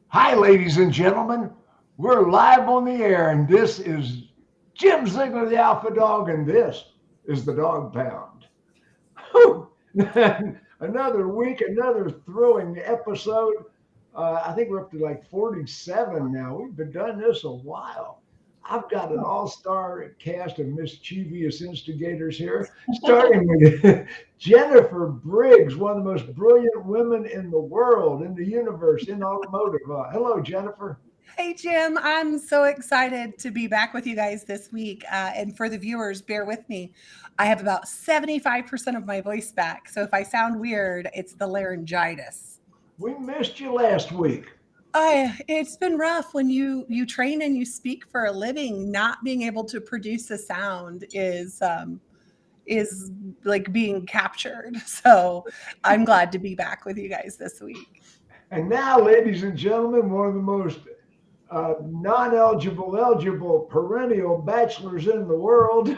Hi, ladies and gentlemen. We're live on the air, and this is Jim Ziegler, the Alpha Dog, and this is the Dawg Pound. Another week, another thrilling episode. I think we're up to like 47 now. We've been doing this a while. I've got an all-star cast of mischievous instigators here, starting with Jennifer Briggs, one of the most brilliant women in the world, in the universe, in automotive. Hello, Jennifer. Hey, Jim. I'm so excited to be back with you guys this week. And for the viewers, bear with me. I have about 75% of my voice back. So if I sound weird, it's the laryngitis. We missed you last week. It's been rough when you train and you speak for a living. Not being able to produce a sound is like being captured. So I'm glad to be back with you guys this week. And now, ladies and gentlemen, one of the most non-eligible, eligible, perennial bachelors in the world.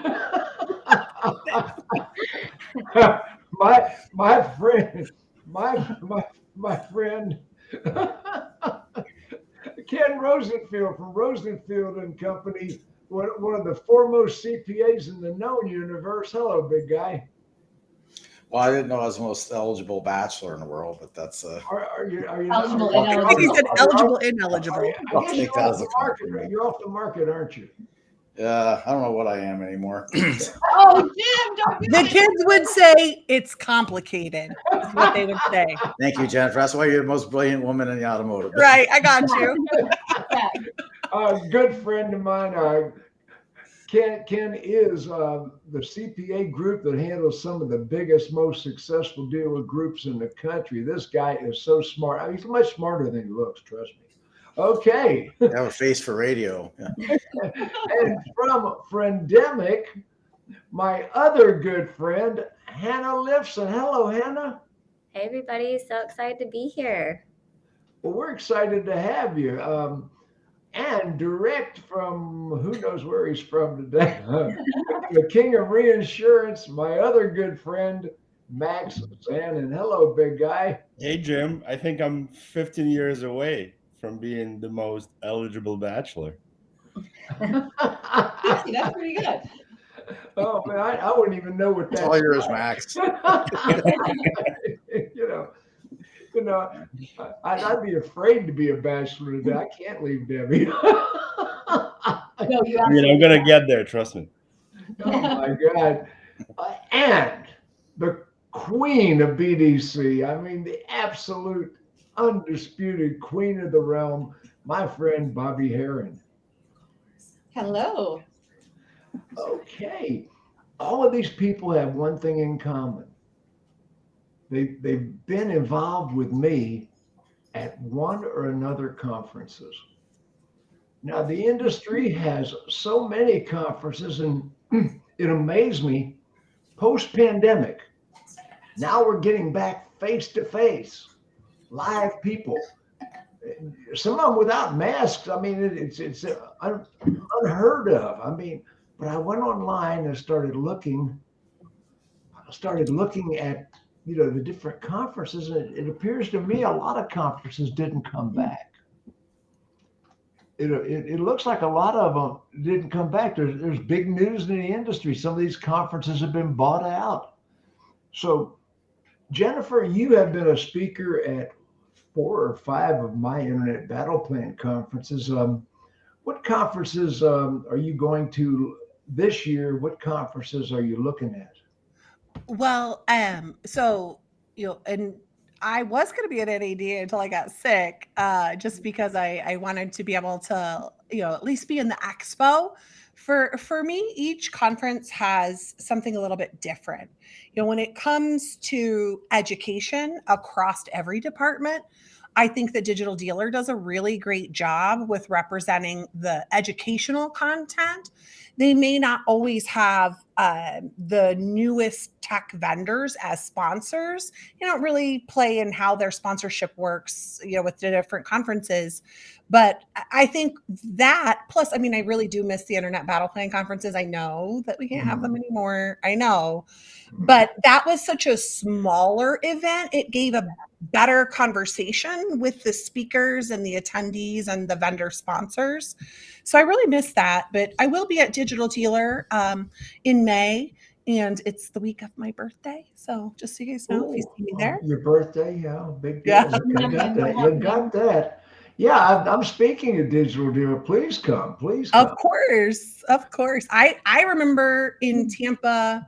my friend, my friend, Ken Rosenfield from Rosenfield and Company, one of the foremost CPAs in the known universe. Hello, big guy. Well, I didn't know I was the most eligible bachelor in the world, but that's Are you Eligible, not? I think he said eligible, I ineligible. guess I'll you're take that off as a the market. compliment. You're off the market, aren't you? I don't know what I am anymore. Oh, Jim, don't do The it. kids would say it's complicated, is what they would say. Thank you, Jennifer. That's why you're the most brilliant woman in the automotive business. Right, I got you. Yeah. A good friend of mine, Ken is the CPA group that handles some of the biggest, most successful dealer groups in the country. This guy is so smart. I mean, he's much smarter than he looks, trust me. Okay. You have a face for radio. Yeah. And from Friendemic, my other good friend, Hannah Lifson. Hello, Hannah. Hey everybody, so excited to be here. Well, we're excited to have you. And direct from who knows where he's from today, the king of reinsurance, my other good friend, Max Zanan. Hello, big guy. Hey, Jim. I think I'm 15 years away from being the most eligible bachelor. 50, that's pretty good. Oh man, I wouldn't even know what It's that. all yours, Max. you know, you know, I'd be afraid to be a bachelor today. I can't leave Debbie. No, you I mean, I'm going to get there, trust me. Oh my God. And the queen of BDC, I mean, the absolute undisputed queen of the realm, my friend Bobbie Herron. Hello. Okay. All of these people have one thing in common. They've been involved with me at one or another conferences. Now, the industry has so many conferences, and it amazed me post-pandemic. Now we're getting back face to face, live people. Some of them without masks. I mean, it's unheard of. I mean, but I went online and started looking at the different conferences, and it appears to me a lot of conferences didn't come back. It looks like a lot of them didn't come back. There's big news in the industry. Some of these conferences have been bought out. So, Jennifer, you have been a speaker at 4 or 5 of my Internet Battle Plan conferences. What conferences are you going to this year? What conferences are you looking at? Well, so and I was going to be at NADA until I got sick, just because I wanted to be able to, at least be in the expo. For me, each conference has something a little bit different. When it comes to education across every department, I think the Digital Dealer does a really great job with representing the educational content. They may not always have the newest tech vendors as sponsors. You don't really play in how their sponsorship works, with the different conferences. But I think that, plus, I mean, I really do miss the Internet battle plan conferences. I know that we can't have them anymore. I know. But that was such a smaller event. It gave a better conversation with the speakers and the attendees and the vendor sponsors. So I really miss that. But I will be at Digital Dealer in May. And it's the week of my birthday. So just so you guys know, if you see me there. Your birthday, yeah, big deal. Yeah. Okay, got that. You got that. Yeah, I'm speaking of Digital Dealer. Please come. Please come. Of course. Of course. I remember in Tampa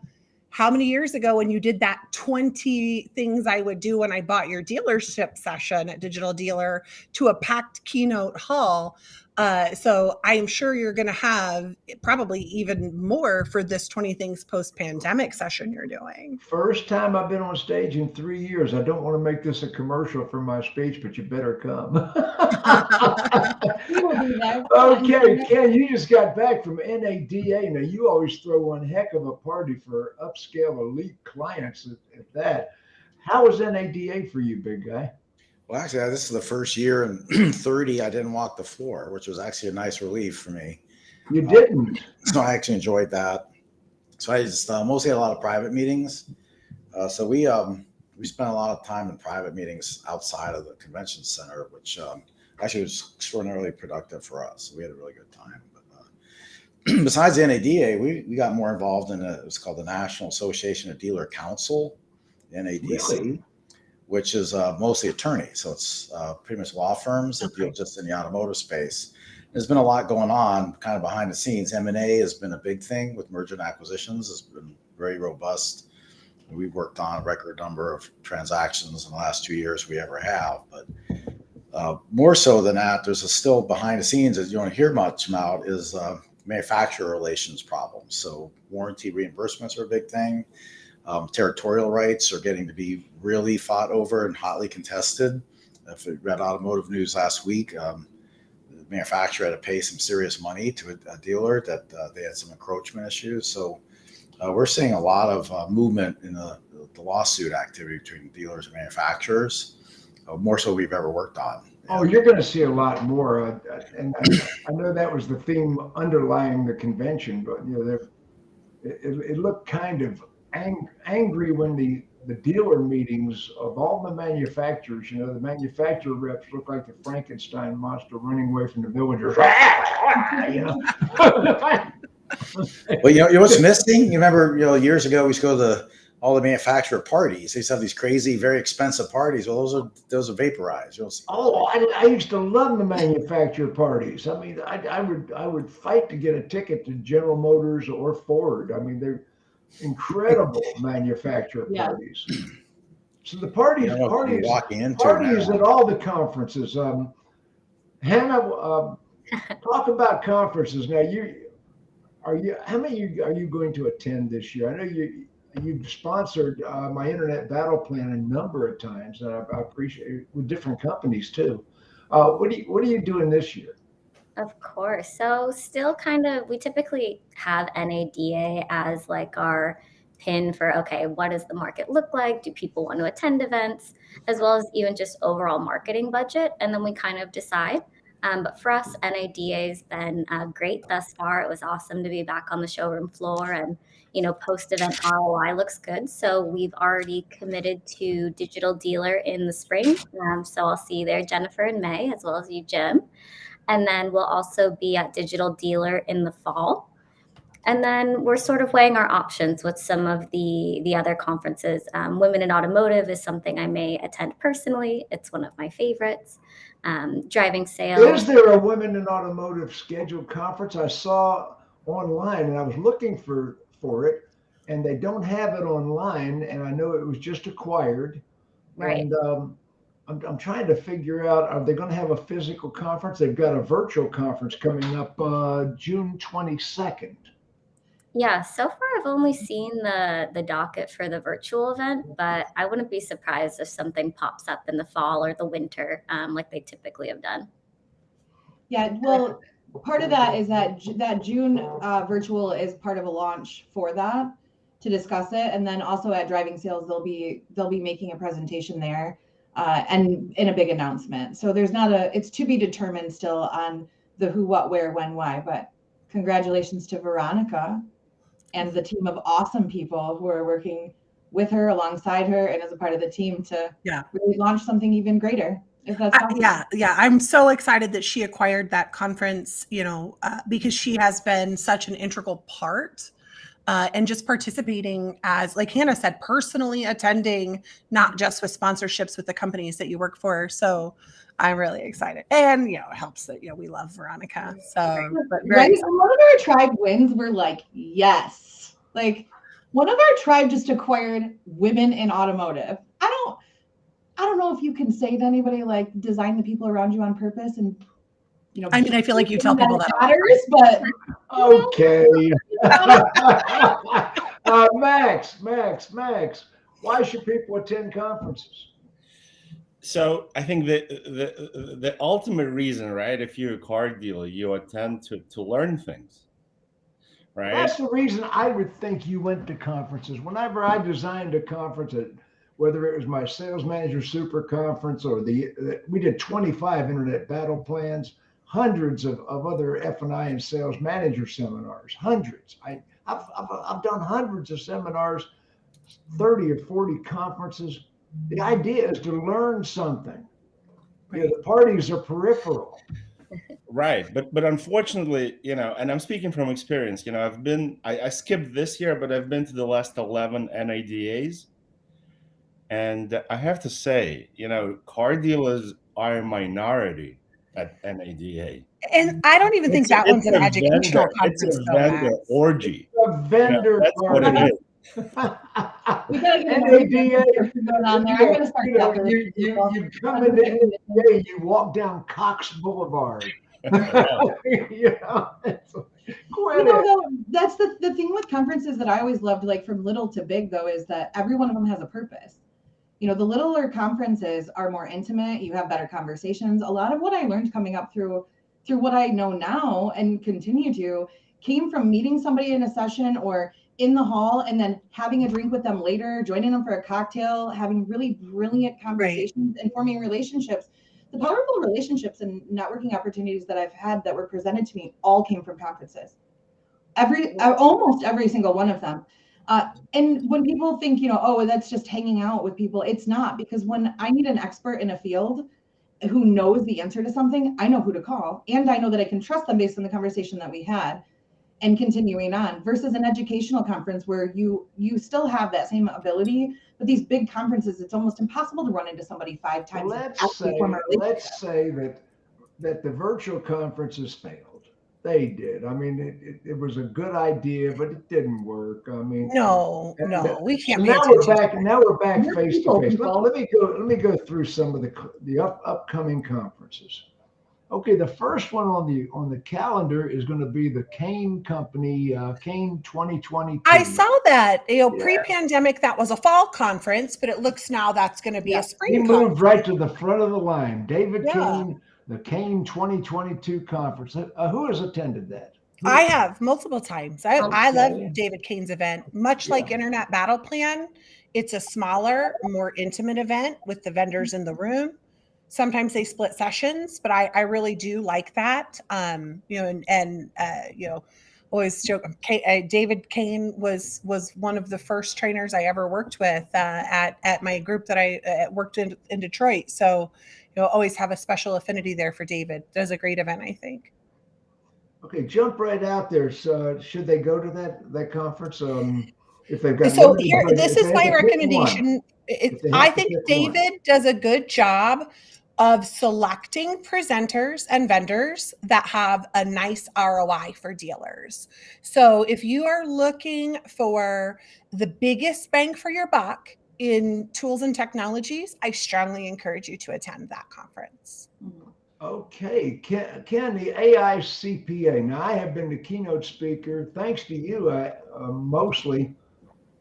how many years ago when you did that 20 things I would do when I bought your dealership session at Digital Dealer to a packed keynote hall. So I'm sure you're going to have probably even more for this 20 things post-pandemic session you're doing. First time I've been on stage in 3 years. I don't want to make this a commercial for my speech, but you better come. We will be there. Okay, Ken, you just got back from NADA. Now, you always throw one heck of a party for upscale elite clients at that. How was NADA for you, big guy? Well, actually, this is the first year in 30 I didn't walk the floor, which was actually a nice relief for me. You didn't? So I actually enjoyed that. So I just mostly had a lot of private meetings. So we spent a lot of time in private meetings outside of the convention center, which actually was extraordinarily productive for us. We had a really good time. But besides the NADA, we got more involved in it was called the National Association of Dealer Council, NADC. Really? Which is mostly attorneys. So it's pretty much law firms that deal just in the automotive space. There's been a lot going on kind of behind the scenes. M&A has been a big thing with merger and acquisitions. It's been very robust. We've worked on a record number of transactions in the last 2 years we ever have. But more so than that, there's still behind the scenes that you don't hear much about is manufacturer relations problems. So warranty reimbursements are a big thing. Territorial rights are getting to be really fought over and hotly contested. If you read automotive news last week, the manufacturer had to pay some serious money to a dealer that they had some encroachment issues. So we're seeing a lot of movement in the lawsuit activity between dealers and manufacturers, more so we've ever worked on. Oh, you're going to see a lot more. And I know that was the theme underlying the convention, but you know, it looked kind of angry when the dealer meetings of all the manufacturers, you know, the manufacturer reps look like the Frankenstein monster running away from the villagers. You know? Well, you know what's missing? You remember, years ago we used to go to all the manufacturer parties. They used to have these crazy, very expensive parties. Well, those are vaporized. You'll see. Oh, I used to love the manufacturer parties. I mean, I would fight to get a ticket to General Motors or Ford. I mean, they're incredible manufacturer parties. So the parties at all the conferences. Hannah, talk about conferences. Now, how many are you going to attend this year? I know you've sponsored my Internet Battle Plan a number of times, and I appreciate it with different companies too. What are you doing this year? Of course. So still we typically have NADA as like our pin for, okay, what does the market look like? Do people want to attend events? As well as even just overall marketing budget. And then we kind of decide. But for us, NADA has been great thus far. It was awesome to be back on the showroom floor and, post-event ROI looks good. So we've already committed to Digital Dealer in the spring. So I'll see you there, Jennifer, in May, as well as you, Jim. And then we'll also be at Digital Dealer in the fall. And then we're sort of weighing our options with some of the other conferences. Women in Automotive is something I may attend personally. It's one of my favorites. Driving Sales. Is there a Women in Automotive scheduled conference? I saw online and I was looking for it, and they don't have it online. And I know it was just acquired. Right. And I'm trying to figure out, are they going to have a physical conference? They've got a virtual conference coming up June 22nd. Yeah, so far I've only seen the docket for the virtual event, but I wouldn't be surprised if something pops up in the fall or the winter, like they typically have done. Yeah, well, part of that is that June virtual is part of a launch for that to discuss it, and then also at Driving Sales they'll be making a presentation there and in a big announcement. So there's not it's to be determined still on the who, what, where, when, why, but congratulations to Veronica and the team of awesome people who are working with her, alongside her, and as a part of the team to really launch something even greater. If that's possible. Yeah. I'm so excited that she acquired that conference, because she has been such an integral part. And just participating as, like Hannah said, personally attending, not just with sponsorships with the companies that you work for. So I'm really excited. And, it helps that, we love Veronica. So, but right. One of our tribe wins were like, yes. Like one of our tribe just acquired women in automotive. I don't know if you can say to anybody, like, design the people around you on purpose and, I feel like you tell people that matters, but okay. Max, why should people attend conferences? So I think the ultimate reason, right? If you're a car dealer, you attend to learn things, right? That's the reason I would think you went to conferences. Whenever I designed a conference, whether it was my sales manager super conference or we did 25 internet battle plans, hundreds of other F&I and sales manager seminars, hundreds. I've done hundreds of seminars, 30 or 40 conferences. The idea is to learn something. Right. The parties are peripheral. Right. But unfortunately, and I'm speaking from experience, I skipped this year, but I've been to the last 11 NADAs. And I have to say, car dealers are a minority at NADA. And I don't even think that one's an educational conference. It's a vendor orgy. It's a vendor that's what it is. We gotta get NADA going on there. I'm gonna start you come into NADA, you walk down Cox Boulevard. That's the thing with conferences that I always loved, like from little to big, though, is that every one of them has a purpose. The littler conferences are more intimate. You have better conversations. A lot of what I learned coming up through what I know now and continue to came from meeting somebody in a session or in the hall and then having a drink with them later, joining them for a cocktail, having really brilliant conversations and forming relationships. The powerful relationships and networking opportunities that I've had that were presented to me all came from conferences. Almost every single one of them. And when people think, oh, that's just hanging out with people, it's not, because when I need an expert in a field who knows the answer to something, I know who to call, and I know that I can trust them based on the conversation that we had and continuing on, versus an educational conference where you still have that same ability. But these big conferences, it's almost impossible to run into somebody 5 times. Let's say that the virtual conferences failed. They did. I mean, it was a good idea, but it didn't work. I mean, no, we can't. So now we're back face to face. Let me go through some of the upcoming conferences. Okay, the first one on the calendar is going to be the Kane Company, Kane 2022. I saw that. Pre-pandemic, that was a fall conference, but it looks now that's going to be a spring. He moved right to the front of the line. David Kane. The Kane 2022 conference. Who has attended that? I have multiple times. I love David Kane's event. Much like Internet Battle Plan, it's a smaller, more intimate event with the vendors in the room. Sometimes they split sessions, but I really do like that. Always joke. David Kane was one of the first trainers I ever worked with at my group that I worked in Detroit. So, always have a special affinity there for David. Does a great event, I think. Okay, jump right out there. So, should they go to that conference? If they've got this is my recommendation. I think David does a good job of selecting presenters and vendors that have a nice ROI for dealers. So if you are looking for the biggest bang for your buck in tools and technologies, I strongly encourage you to attend that conference. Okay, Ken, the AI CPA. Now, I have been the keynote speaker. Thanks to you, mostly.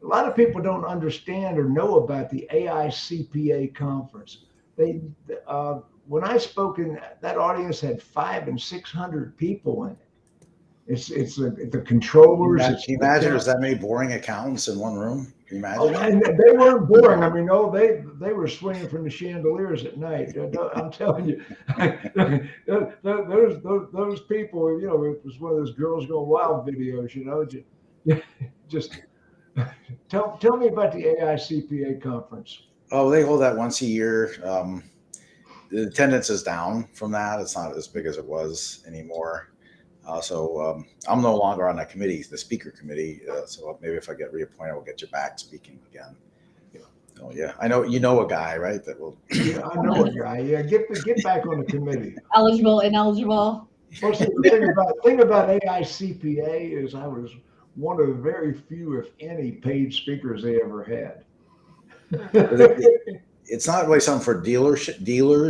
A lot of people don't understand or know about the AI CPA conference. When I spoke in that audience had 500 and 600 people in it. It's the controllers. Can It's you the imagine tech. there's that many boring accountants in one room? Can you Oh, imagine? and they weren't boring. I mean, no, they were swinging from the chandeliers at night. I'm telling you, those people. You know, it was one of those Girls Go Wild videos. You know, just tell me about the AICPA conference. Oh, they hold that once a year. The attendance is down from that. It's not as big as it was anymore. So I'm no longer on that committee, the speaker committee. So maybe if I get reappointed, we'll get you back speaking again. Oh yeah, I know you know a guy, right? That will. Yeah, I know a guy. Yeah, get back on the committee. Eligible, ineligible. Well, see, the thing about AICPA is I was one of the very few, if any, paid speakers they ever had. It's not really something for dealers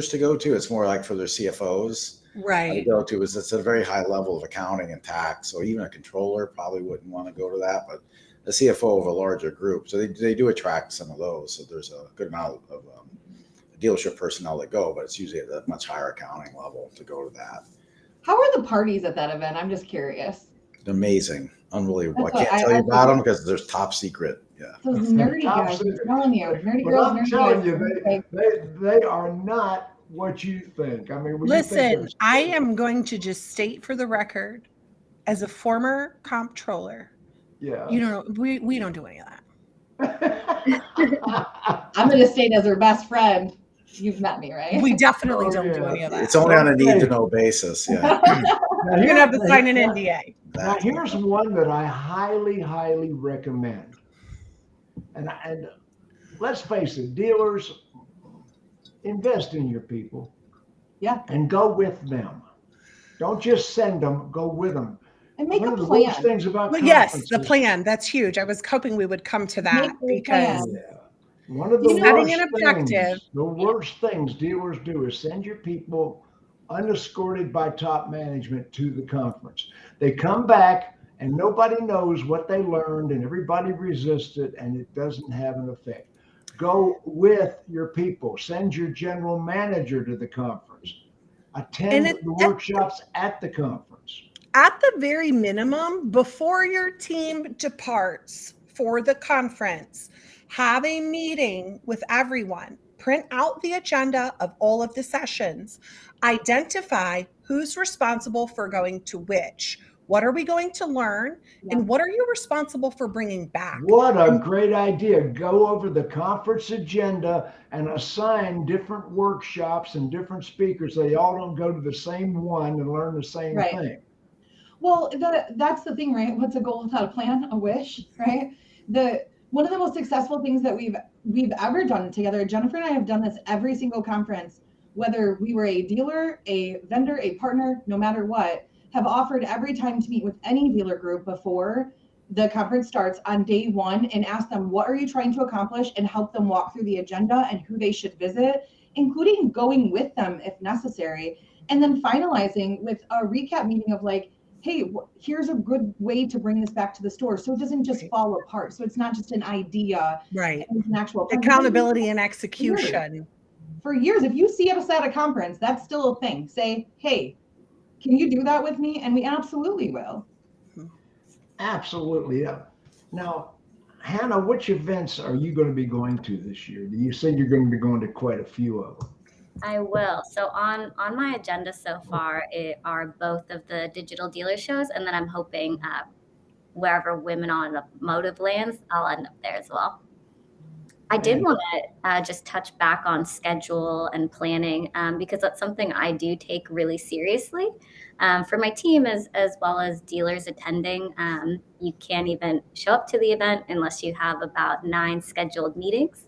to go to. It's more like for their CFOs to Right. go to. It's a very high level of accounting and tax. So even a controller probably wouldn't want to go to that, but the CFO of a larger group. So they do attract some of those. So there's a good amount of dealership personnel that go, but it's usually at a much higher accounting level to go to that. How are the parties at that event? I'm just curious. Amazing, unbelievable. That's I what can't tell you I about them because there's top secret. Yeah. Those nerdy Top guys, I'm secret. telling you, nerdy But girls, I'm nerdy telling guys. you, Like, they are not what you think. I mean, when you think Listen, there's- I am going to just state for the record, as a former comptroller, yeah. you know, we don't do any of that. I'm gonna state as her best friend. You've met me, right? We definitely Oh, don't do yeah. any of that. It's only on a need to know basis. Yeah. Now, You're gonna have to here- sign an NDA. Now, here's one that I highly recommend. And let's face it, dealers, invest in your people. Yeah. And go with them. Don't just send them, go with them. And make One a of the worst plan. things about Well, yes, the conferences- plan. That's huge. I was hoping we would come to that Make a plan. because Yeah. One of the You know- Setting worst an objective. things, the worst things dealers do is send your people unescorted by top management to the conference. They come back and nobody knows what they learned and everybody resists it and it doesn't have an effect. Go with your people. Send your general manager to the conference. Attend And the workshops at the conference. at the very minimum, before your team departs for the conference, have a meeting with everyone. Print out the agenda of all of the sessions. Identify who's responsible for going to which. What are we going to learn? Yeah. And what are you responsible for bringing back? What a great idea. Go over the conference agenda and assign different workshops and different speakers. They all don't go to the same one and learn the same Right. thing. Well, that's the thing, right? What's a goal without a plan? A wish, right? One of the most successful things that we've ever done together, Jennifer and I have done this every single conference, whether we were a dealer, a vendor, a partner, no matter what, have offered every time to meet with any dealer group before the conference starts on day one and ask them, what are you trying to accomplish, and help them walk through the agenda and who they should visit, including going with them if necessary. And then finalizing with a recap meeting of like, hey, here's a good way to bring this back to the store so it doesn't just fall apart. So it's not just an idea, Right. it's an actual plan. Accountability and execution. For years, if you see us at a conference, that's still a thing. Say, hey, can you do that with me? And we absolutely will. Absolutely. Yeah. Now, Hannah, which events are you going to be going to this year? You said you're going to be going to quite a few of them. I will. So on my agenda so far are both of the digital dealer shows, and then I'm hoping wherever Women on Automotive lands, I'll end up there as well. I did want to just touch back on schedule and planning because that's something I do take really seriously. For my team as well as dealers attending, you can't even show up to the event unless you have about 9 scheduled meetings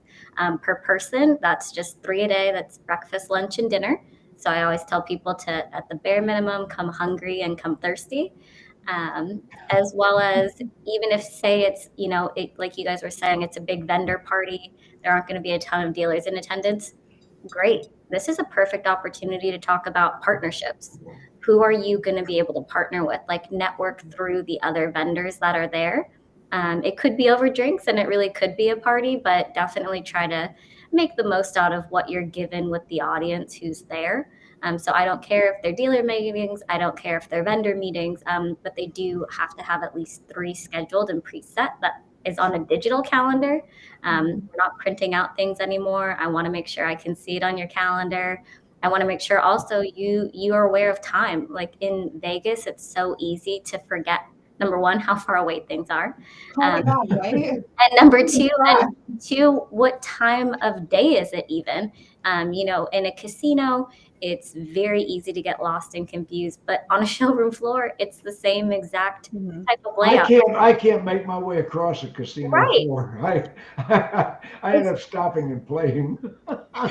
per person. That's just 3 a day. That's breakfast, lunch, and dinner. So I always tell people to, at the bare minimum, come hungry and come thirsty. As well as even if say it's, like you guys were saying, it's a big vendor party, there aren't going to be a ton of dealers in attendance. Great. This is a perfect opportunity to talk about partnerships. Who are you going to be able to partner with? Like network through the other vendors that are there. It could be over drinks and it really could be a party, but definitely try to make the most out of what you're given with the audience who's there. So I don't care if they're dealer meetings, I don't care if they're vendor meetings, but they do have to have at least 3 scheduled and preset that is on a digital calendar. We're not printing out things anymore. I want to make sure I can see it on your calendar. I want to make sure also you are aware of time. Like in Vegas, it's so easy to forget, number one, how far away things are. Oh my God, right? And number two, what time of day is it even? You know, in a casino, it's very easy to get lost and confused, but on a showroom floor, it's the same exact type of layout. I can't make my way across a casino floor. I end up stopping and playing.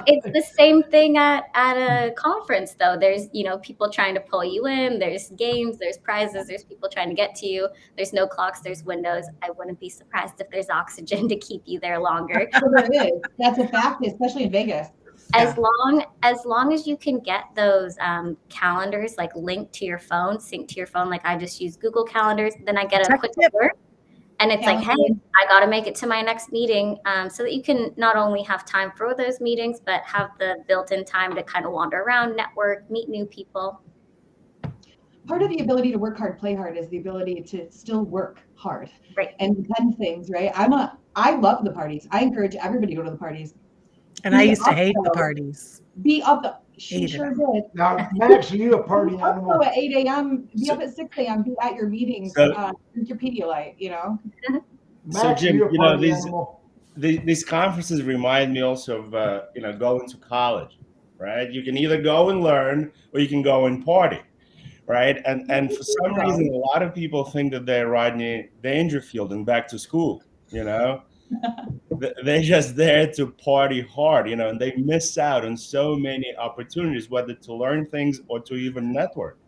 It's the same thing at a conference, though. There's, you know, people trying to pull you in. There's games, there's prizes, there's people trying to get to you. There's no clocks, there's windows. I wouldn't be surprised if there's oxygen to keep you there longer. There is. That's a fact, especially in Vegas. As long as you can get those calendars like linked to your phone, sync to your phone, like I just use Google Calendars, then I get a quick alert. And it's like, hey, I got to make it to my next meeting, so that you can not only have time for those meetings, but have the built-in time to kind of wander around, network, meet new people. Part of the ability to work hard, play hard is the ability to still work hard, right? And then things, right? I love the parties. I encourage everybody to go to the parties. And I used to hate the parties. Be up. She sure did. Now, Max, are you a party animal? Up at 8 a.m. Be up at 6 a.m. Be at your meetings. Drink your Pedialyte. You know. Max, so Jim, you know these conferences remind me also of you know, going to college, right? You can either go and learn or you can go and party, right? And for some reason, a lot of people think that they're Rodney Dangerfield and back to school, you know. They're just there to party hard, you know, and they miss out on so many opportunities, whether to learn things or to even network.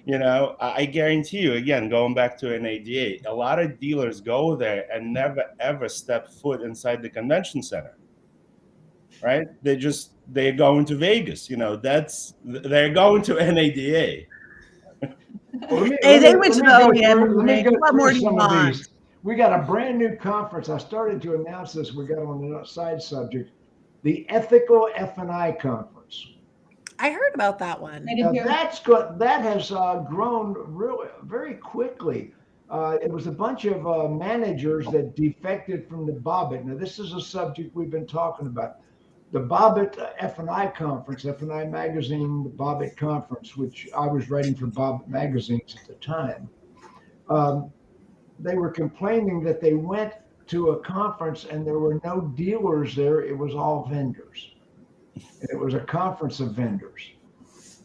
You know, I guarantee you, again, going back to NADA, a lot of dealers go there and never, ever step foot inside the convention center, right? They're going to Vegas, you know, they're going to NADA. Well, they went to the OEM. Let me go What more through do you some of want? these. We got a brand new conference. I started to announce this. We got on the side subject, the Ethical F&I Conference. I heard about that one. Now, that has grown really very quickly. It was a bunch of managers that defected from the Bobbitt. Now, this is a subject we've been talking about. The Bobbitt F&I Conference, F&I Magazine, the Bobbitt Conference, which I was writing for Bobbitt magazines at the time. They were complaining that they went to a conference and there were no dealers there. It was all vendors. It was a conference of vendors.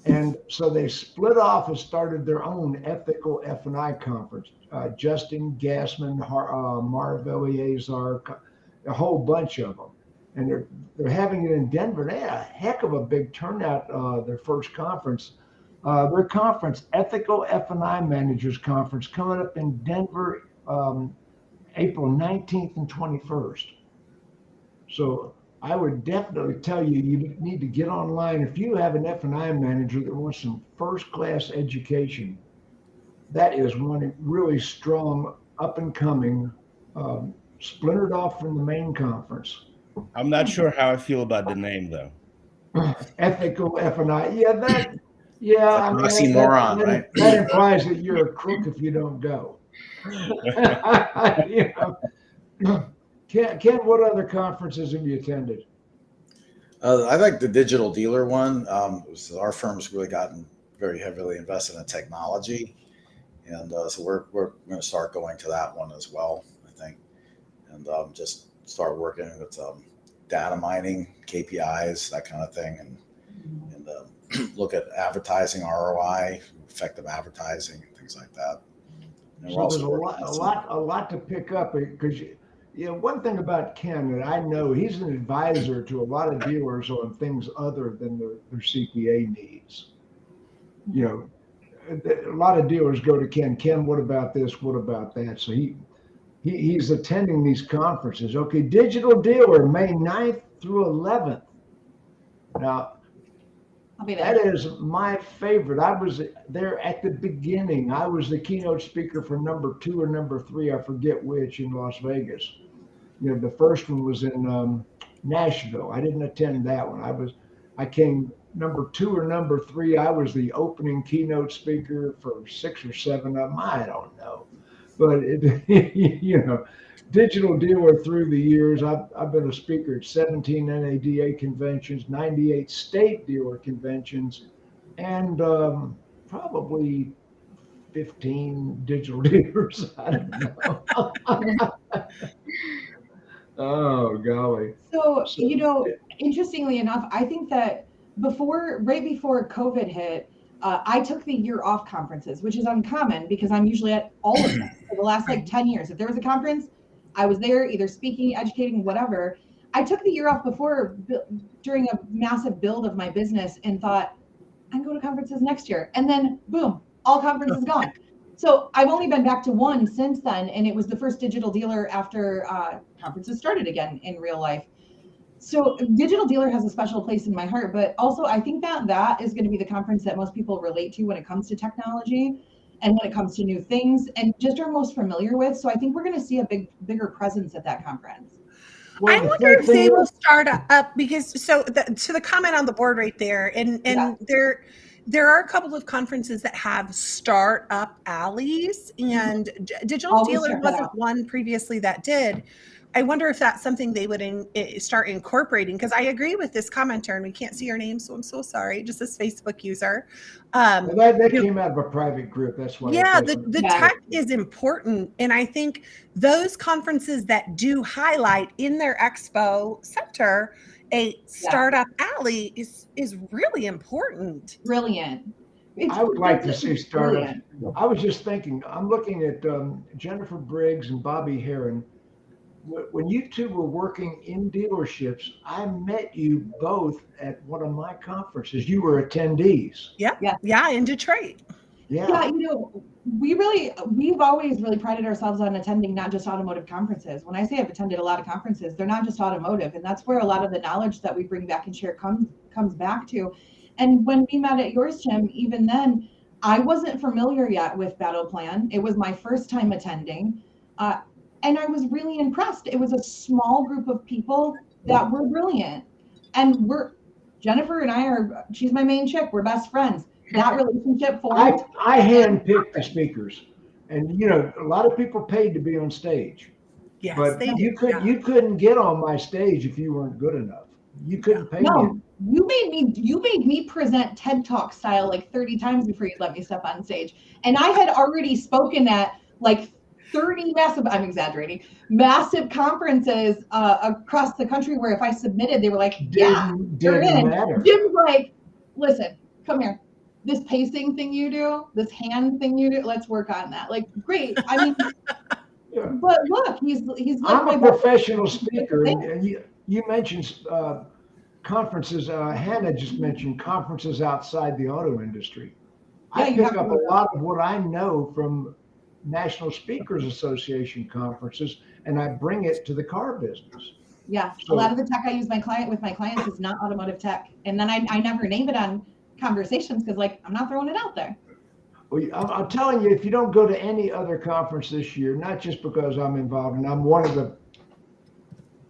And so they split off and started their own ethical F&I conference. Justin Gassman, Marv Eleazar, a whole bunch of them. And they're having it in Denver. They had a heck of a big turnout, their first conference. Their conference, Ethical F&I Managers Conference, coming up in Denver, April 19th and 21st. So I would definitely tell you, you need to get online. If you have an F&I manager that wants some first-class education, that is one really strong, up-and-coming, splintered off from the main conference. I'm not sure how I feel about the name, though. Ethical F&I. Yeah, I mean, oxymoron, right? That implies that you're a crook if you don't go. You know. Ken, what other conferences have you attended? I like the digital dealer one. Our firm's really gotten very heavily invested in technology, and so we're going to start going to that one as well, I think, and just start working with data mining, KPIs, that kind of thing, and look at advertising ROI, effective advertising, and things like that. And so there's a lot to pick up, because you know, one thing about Ken that I know, he's an advisor to a lot of dealers on things other than their CPA needs. You know, a lot of dealers go to Ken. Ken, what about this? What about that? So he's attending these conferences. Okay, Digital Dealer, May 9th through 11th. Now, that is my favorite. I was there at the beginning. I was the keynote speaker for number 2 or number 3, I forget which, in Las Vegas. You know, the first one was in Nashville. I didn't attend that one. I came number 2 or number 3. I was the opening keynote speaker for 6 or 7 of them. I don't know, but digital dealer through the years. I've been a speaker at 17 NADA conventions, 98 state dealer conventions, and probably 15 digital dealers. I don't know. Oh, golly. So, interestingly enough, I think that right before COVID hit, I took the year off conferences, which is uncommon because I'm usually at all of them for the last 10 years. If there was a conference, I was there either speaking, educating, whatever. I took the year off during a massive build of my business and thought, I can go to conferences next year. And then boom, all conferences gone. So I've only been back to one since then. And it was the first digital dealer after conferences started again in real life. So digital dealer has a special place in my heart, but also I think that is going to be the conference that most people relate to when it comes to technology and when it comes to new things and just are most familiar with. So I think we're going to see a bigger presence at that conference. Well, I wonder if they will start up because to the comment on the board right there, and there are a couple of conferences that have startup alleys, and Digital Dealer wasn't one previously that did. I wonder if that's something they would start incorporating, because I agree with this commenter, and we can't see her name, so I'm so sorry. Just this Facebook user. That came out of a private group. That's why. Yeah, the tech is important, and I think those conferences that do highlight in their expo center a startup alley is really important. Brilliant. I would like to see startups. I was just thinking. I'm looking at Jennifer Briggs and Bobbie Herron. When you two were working in dealerships, I met you both at one of my conferences. You were attendees. Yeah, in Detroit. Yeah, we've always really prided ourselves on attending not just automotive conferences. When I say I've attended a lot of conferences, they're not just automotive, and that's where a lot of the knowledge that we bring back and share comes back to. And when we met at yours, Jim, even then, I wasn't familiar yet with Battle Plan. It was my first time attending. And I was really impressed. It was a small group of people that were brilliant. And Jennifer and she's my main chick. We're best friends. That relationship formed. I handpicked the speakers. And, a lot of people paid to be on stage. Yes, but you couldn't get on my stage if you weren't good enough. You couldn't pay me. You made me present TED Talk style 30 times before you let me step on stage. And I had already spoken at 30 I'm exaggerating, massive conferences across the country where if I submitted, they were like, you're in. Matter. Jim's like, listen, come here. This pacing thing you do, this hand thing you do, let's work on that. Great. I mean, but look, he's I'm a professional speaker. And you mentioned conferences. Hannah just mentioned conferences outside the auto industry. I pick up a lot of what I know from National Speakers Association conferences, and I bring it to the car business. Yeah, so, a lot of the tech I use with my clients is not automotive tech, and then I never name it on conversations because I'm not throwing it out there. Well, I'm telling you, if you don't go to any other conference this year, not just because I'm involved and I'm one of the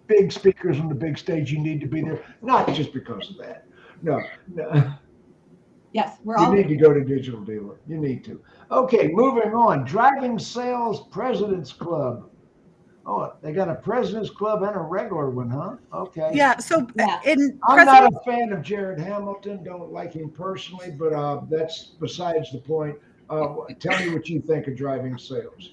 big speakers on the big stage, you need to be there. Not just because of that. No. Yes, you need to go to Digital Dealer. You need to. Okay, moving on. Driving Sales President's Club. Oh, they got a President's Club and a regular one, huh? Okay. Yeah. So I'm not a fan of Jared Hamilton. Don't like him personally, but that's besides the point. Tell me what you think of Driving Sales.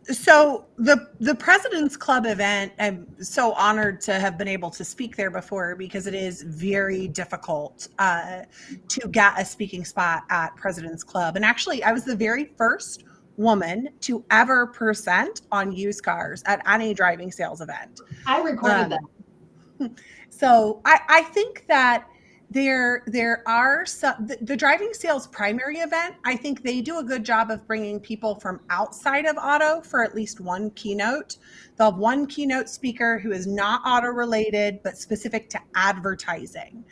So the President's Club event, I'm so honored to have been able to speak there before because it is very difficult to get a speaking spot at President's Club. And actually, I was the very first woman to ever present on used cars at any driving sales event. I recorded that. So I think that there are some, the driving sales primary event, I think they do a good job of bringing people from outside of auto for at least one keynote. They'll have one keynote speaker who is not auto related, but specific to advertising.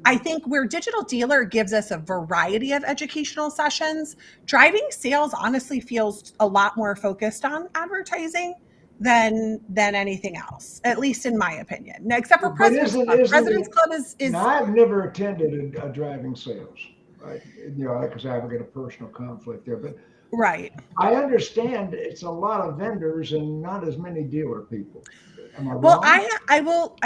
I think where Digital Dealer gives us a variety of educational sessions, driving sales honestly feels a lot more focused on advertising than anything else, at least in my opinion. Now, except for But President's Club. President's Club is Now, I've never attended a driving sales. Right? Because I haven't got a personal conflict there. But right. I understand it's a lot of vendors and not as many dealer people. Am I wrong? Well, I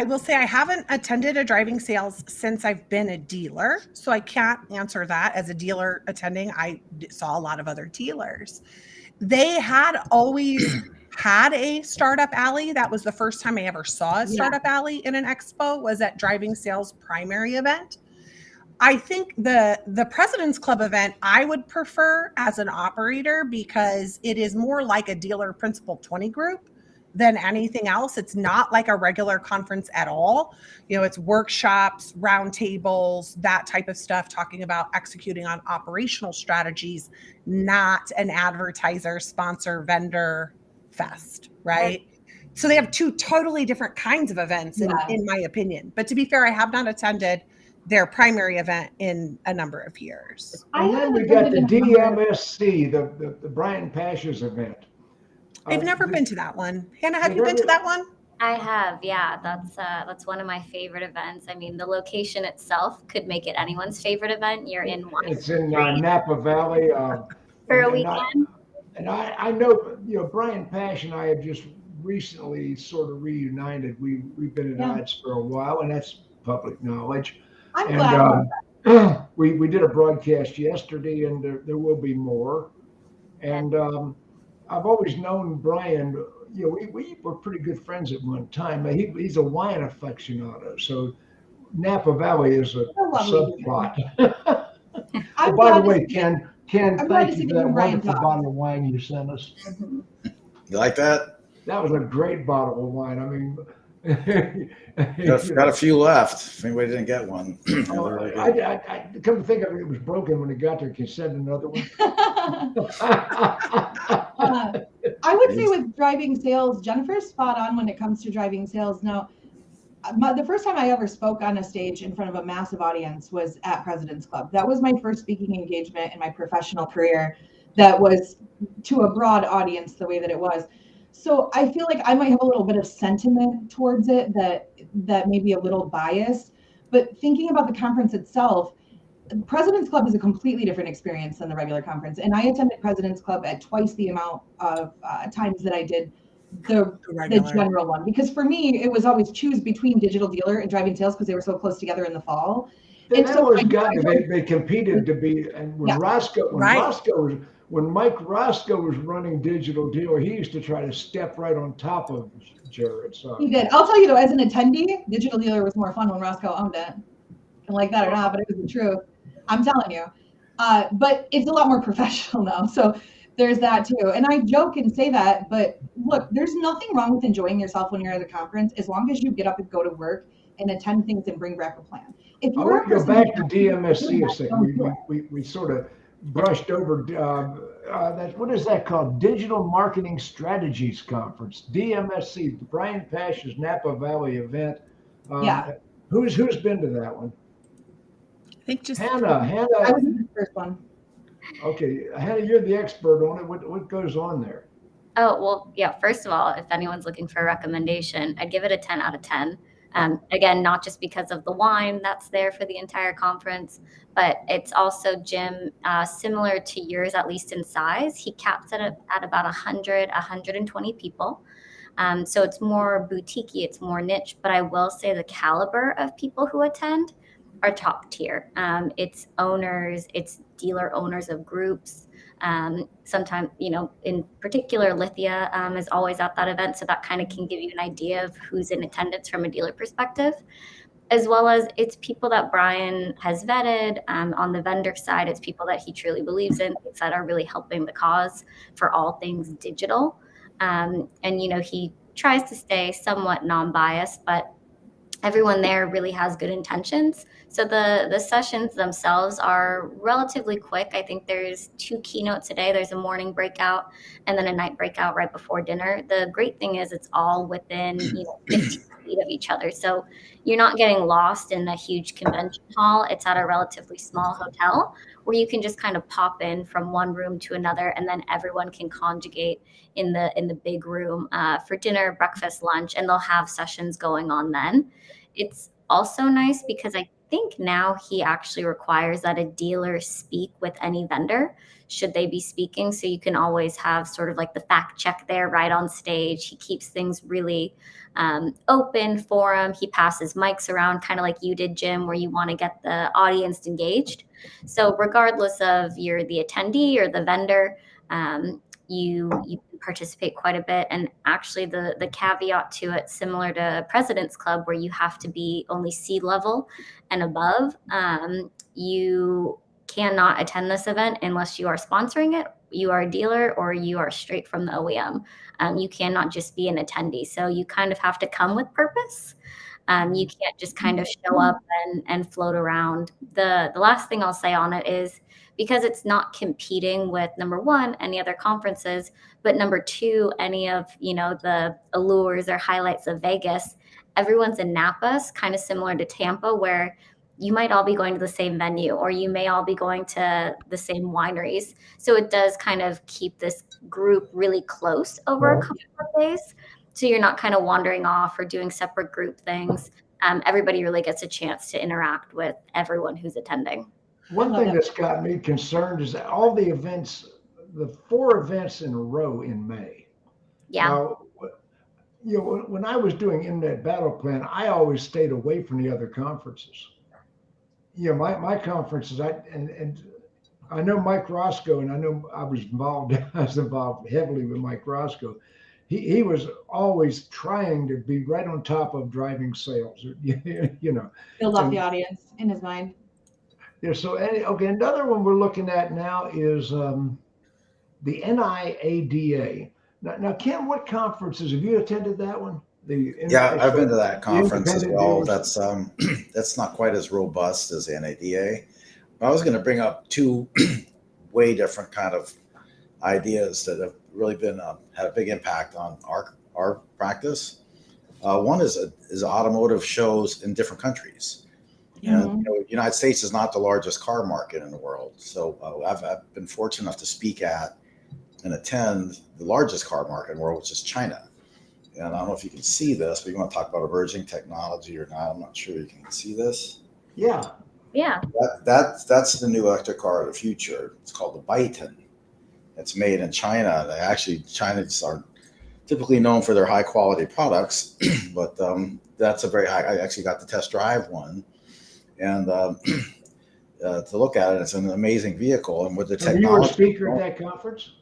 will say I haven't attended a driving sales since I've been a dealer, so I can't answer that. As a dealer attending, I saw a lot of other dealers. They had always had a startup alley. That was the first time I ever saw a startup alley in an expo, was at driving sales primary event. I think the President's Club event I would prefer as an operator, because it is more like a dealer principal 20 group than anything else. It's not like a regular conference at all. It's workshops, roundtables, that type of stuff, talking about executing on operational strategies, not an advertiser, sponsor, vendor fest, right? So they have two totally different kinds of events, in my opinion. But to be fair, I have not attended their primary event in a number of years. And then we got the DMSC, the Brian Pash's event. I've never been to that one. Hannah, have you been to that one? I have, yeah. That's one of my favorite events. I mean, the location itself could make it anyone's favorite event. You're in one. It's in Napa Valley. For a weekend. I know, Brian Pash and I have just recently sort of reunited. We've been at odds for a while, and that's public knowledge. I'm glad. We did a broadcast yesterday, and there will be more. And I've always known Brian. We were pretty good friends at one time. He's a wine aficionado, so Napa Valley is a subplot. By the way, Ken, thank you for that wonderful bottle of wine you sent us. You like that? That was a great bottle of wine. I mean, got a few left. If anybody didn't get one. I come to think of it, it was broken when it got there. Can you send another one? I would say with driving sales, Jennifer's spot on when it comes to driving sales. Now, the first time I ever spoke on a stage in front of a massive audience was at President's Club. That was my first speaking engagement in my professional career that was to a broad audience the way that it was. So I feel like I might have a little bit of sentiment towards it that may be a little biased, but thinking about the conference itself, President's Club is a completely different experience than the regular conference. And I attended President's Club at twice the amount of times that I did the general one, because for me, it was always choose between digital dealer and driving sales because they were so close together in the fall. And so they competed to be, and when when Mike Roscoe was running digital dealer, he used to try to step right on top of Jared. So he did. I'll tell you though, as an attendee, digital dealer was more fun when Roscoe owned it. And like that or not, but it was the truth. I'm telling you. But it's a lot more professional now. So there's that too. And I joke and say that, but look, there's nothing wrong with enjoying yourself when you're at a conference, as long as you get up and go to work and attend things and bring back a plan. If I want to go back to DMSC a second. We sort of brushed over what is that called? Digital Marketing Strategies Conference, DMSC, Brian Pash's Napa Valley event. Who's been to that one? I think just Hannah. I was in the first one. Okay, Hannah, you're the expert on it. What goes on there? Oh, well, yeah. First of all, if anyone's looking for a recommendation, I'd give it a 10 out of 10. Again, not just because of the wine that's there for the entire conference, but it's also, Jim, similar to yours, at least in size. He caps it at about 120 people. So it's more boutique-y, it's more niche, but I will say the caliber of people who attend are top tier. It's owners, it's dealer owners of groups. Sometimes, in particular, Lithia is always at that event. So that kind of can give you an idea of who's in attendance from a dealer perspective, as well as it's people that Brian has vetted. On the vendor side, it's people that he truly believes in, that are really helping the cause for all things digital. And, he tries to stay somewhat non-biased, but everyone there really has good intentions. So the sessions themselves are relatively quick. I think there's 2 keynotes a day. There's a morning breakout and then a night breakout right before dinner. The great thing is it's all within 15 feet of each other. So you're not getting lost in a huge convention hall. It's at a relatively small hotel where you can just kind of pop in from one room to another, and then everyone can conjugate in the big room for dinner, breakfast, lunch, and they'll have sessions going on then. It's also nice because I think now he actually requires that a dealer speak with any vendor should they be speaking. So you can always have sort of like the fact check there right on stage. He keeps things really open for him. He passes mics around kind of like you did, Jim, where you want to get the audience engaged. So regardless of you're the attendee or the vendor, you can participate quite a bit. And actually the caveat to it, similar to President's Club, where you have to be only C-level and above, you cannot attend this event unless you are sponsoring it, you are a dealer, or you are straight from the OEM. You cannot just be an attendee. So you kind of have to come with purpose. You can't just kind of show up and float around. The last thing I'll say on it is, because it's not competing with, number one, any other conferences, but number two, any of, the allures or highlights of Vegas, everyone's in Napa, kind of similar to Tampa, where you might all be going to the same venue, or you may all be going to the same wineries. So it does kind of keep this group really close over a couple of days. So you're not kind of wandering off or doing separate group things. Everybody really gets a chance to interact with everyone who's attending. One thing that's got me concerned is that all the events, the 4 events in a row in May. Yeah. Now, when I was doing Internet Battle Plan, I always stayed away from the other conferences. My conferences, I know Mike Roscoe, and I know I was involved heavily with Mike Roscoe. He was always trying to be right on top of driving sales, Build up the audience in his mind. Yeah. So another one we're looking at now is the NIADA. Now, Ken, what conferences have you attended that one? Yeah, I've been to that conference as well. Dealers. That's not quite as robust as the NADA. But I was going to bring up 2 way different kind of ideas that have really been had a big impact on our practice. One is automotive shows in different countries. And United States is not the largest car market in the world. So I've been fortunate enough to speak at and attend the largest car market in the world, which is China. And I don't know if you can see this, but you want to talk about emerging technology or not. I'm not sure you can see this. Yeah. Yeah. That's the new electric car of the future. It's called the Byton. It's made in China. Chinese are typically known for their high quality products, but that's a very high. I actually got to test drive one. And to look at it, it's an amazing vehicle. And with the technology, you were a speaker at that conference?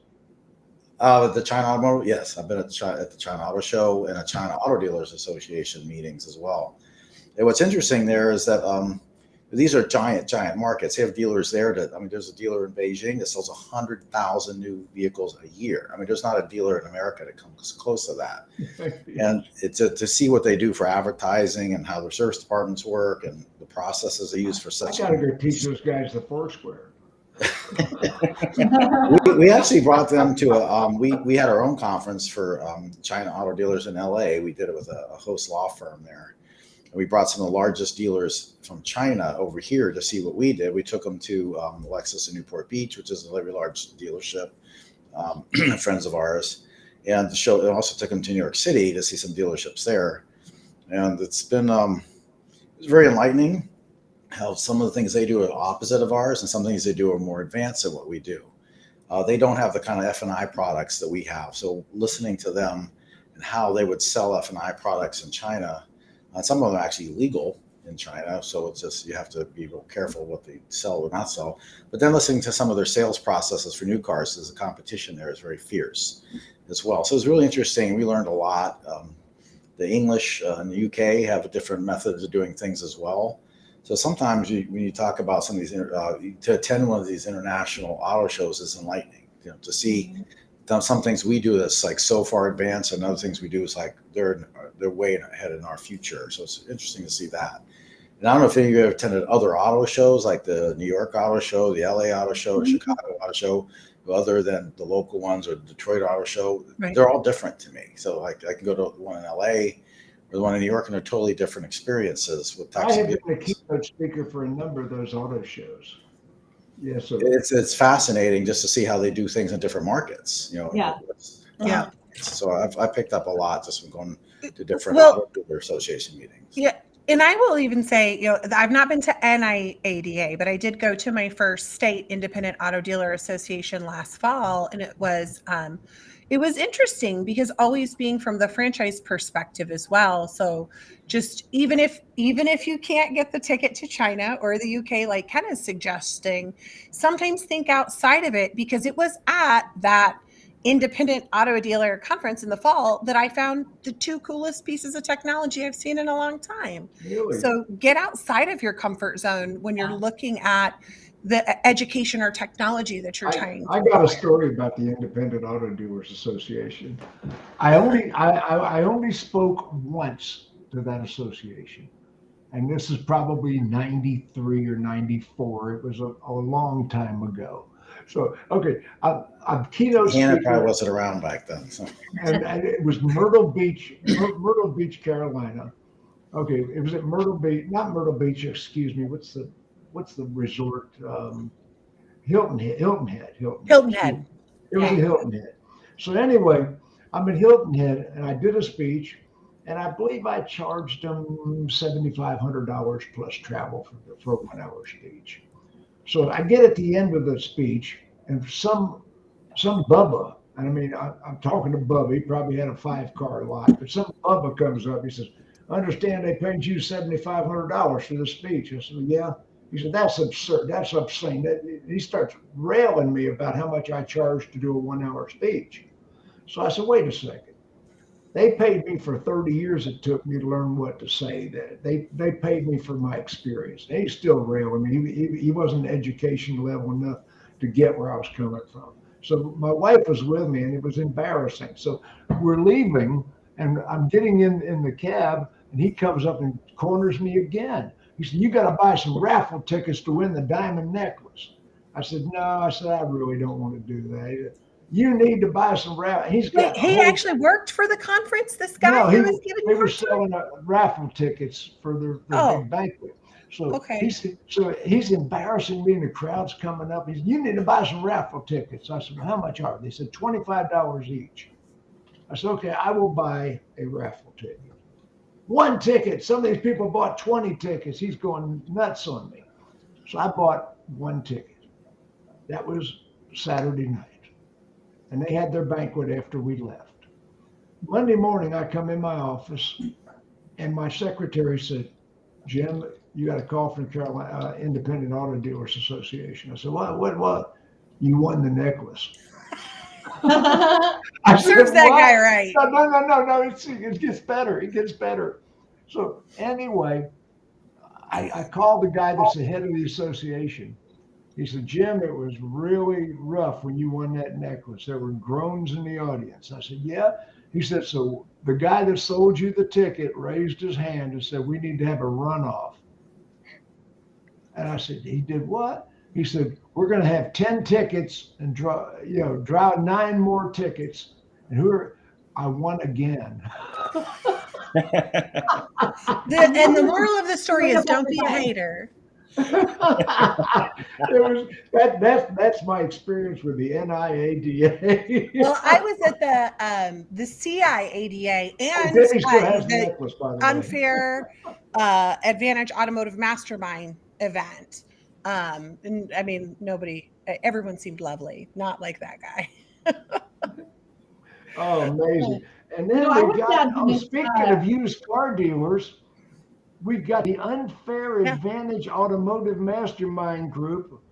The China Automobile, yes, I've been at the China Auto Show and at China Auto Dealers Association meetings as well. And what's interesting there is that these are giant markets. They have dealers there there's a dealer in Beijing that sells 100,000 new vehicles a year. There's not a dealer in America that comes close to that. And it's to see what they do for advertising and how their service departments work and the processes they use for such. I got to go teach those guys the Foursquare. we actually brought them to we had our own conference for China auto dealers in LA. We did it with a host law firm there. And we brought some of the largest dealers from China over here to see what we did. We took them to Lexus in Newport Beach, which is a very large dealership, friends of ours, and also took them to New York City to see some dealerships there. And it's been it's very enlightening how some of the things they do are opposite of ours, and some things they do are more advanced than what we do. They don't have the kind of F&I products that we have. So listening to them and how they would sell F&I products in China, some of them are actually legal in China. So it's just, you have to be real careful what they sell or not sell. But then listening to some of their sales processes for new cars, the competition there is very fierce as well. So it's really interesting. We learned a lot. The English in the UK have different methods of doing things as well. So sometimes when you talk about some of these, to attend one of these international auto shows is enlightening, to see some things we do that's like so far advanced, and other things we do is like they're way ahead in our future. So it's interesting to see that. And I don't know if any of you have attended other auto shows like the New York Auto Show, the LA Auto Show, Chicago Auto Show, other than the local ones or the Detroit Auto Show. Right. They're all different to me. So like I can go to one in LA or the one in New York, and they're totally different experiences with I types have of been a vehicles. keynote speaker for a number of those auto shows. Yes, so It's fascinating just to see how they do things in different markets. Yeah. Yeah. So I picked up a lot just from going to different Well, auto dealer association meetings. Yeah. And I will even say, I've not been to NIADA, but I did go to my first state independent auto dealer association last fall. And it was interesting because always being from the franchise perspective as well. So just even if you can't get the ticket to China or the UK, like Ken is suggesting, sometimes think outside of it, because it was at that independent auto dealer conference in the fall that I found the two coolest pieces of technology I've seen in a long time. really, So get outside of your comfort zone when you're looking at the education or technology that you're trying to I got a acquire. story about the Independent Auto Dealers Association. I only spoke once to that association, and this is probably 93 or 94. It was a long time ago. So, okay, I'm keynote Hannah probably speaker, wasn't around back then. So. and it was Myrtle Beach, Carolina. Okay, it was at Myrtle Beach, not Myrtle Beach, excuse me. What's the resort? Hilton Head. Hilton Head. It was a Hilton Head. So anyway, I'm in Hilton Head, and I did a speech, and I believe I charged them $7,500 plus travel for a 1 hour speech. So I get at the end of the speech, and some Bubba, and I mean, I'm talking to Bubba. He probably had a 5-car lot, but some Bubba comes up. He says, "I understand they paid you $7,500 for the speech." I said, "Yeah." He said, "That's absurd. That's obscene." He starts railing me about how much I charge to do a 1 hour speech. So I said, "Wait a second. They paid me for 30 years it took me to learn what to say. That they paid me for my experience." And he's still railing me. He wasn't education level enough to get where I was coming from. So my wife was with me, and it was embarrassing. So we're leaving, and I'm getting in the cab, and he comes up and corners me again. He said, "You got to buy some raffle tickets to win the diamond necklace." I said, "No," I said, "I really don't want to do that. You need to buy some raffle." He's got Wait, he actually worked for the conference, this guy no, who was giving they you were hard time? selling raffle tickets for their Oh, big banquet. So okay. he's embarrassing me, and the crowd's coming up. He said, "You need to buy some raffle tickets." I said, "Well, how much are they?" They said, $25 each. I said, "Okay, I will buy a raffle ticket." One ticket. Some of these people bought 20 tickets. He's going nuts on me. So I bought one ticket. That was Saturday night. And they had their banquet after we left. Monday morning, I come in my office, and my secretary said, "Jim, you got a call from Carolina Independent Auto Dealers Association." I said, What? "You won the necklace." I Serves said, that "What?" guy right. No. It gets better. It gets better. So anyway, I called the guy that's the head of the association. He said, "Jim, it was really rough when you won that necklace. There were groans in the audience." I said, "Yeah." He said, "So the guy that sold you the ticket raised his hand and said, we need to have a runoff." And I said, "He did what?" He said, "We're going to have 10 tickets and draw 9 more tickets." And I won again. And the moral of the story is don't be a hater. That's my experience with the NIADA. Well, I was at the CIADA and Debbie still has the the necklace, by the way. Unfair Advantage Automotive Mastermind event. And I mean, everyone seemed lovely, not like that guy. Oh, amazing. And then I we was got, sad to miss speaking of used car dealers, we've got the Unfair Yeah. Advantage Automotive Mastermind Group,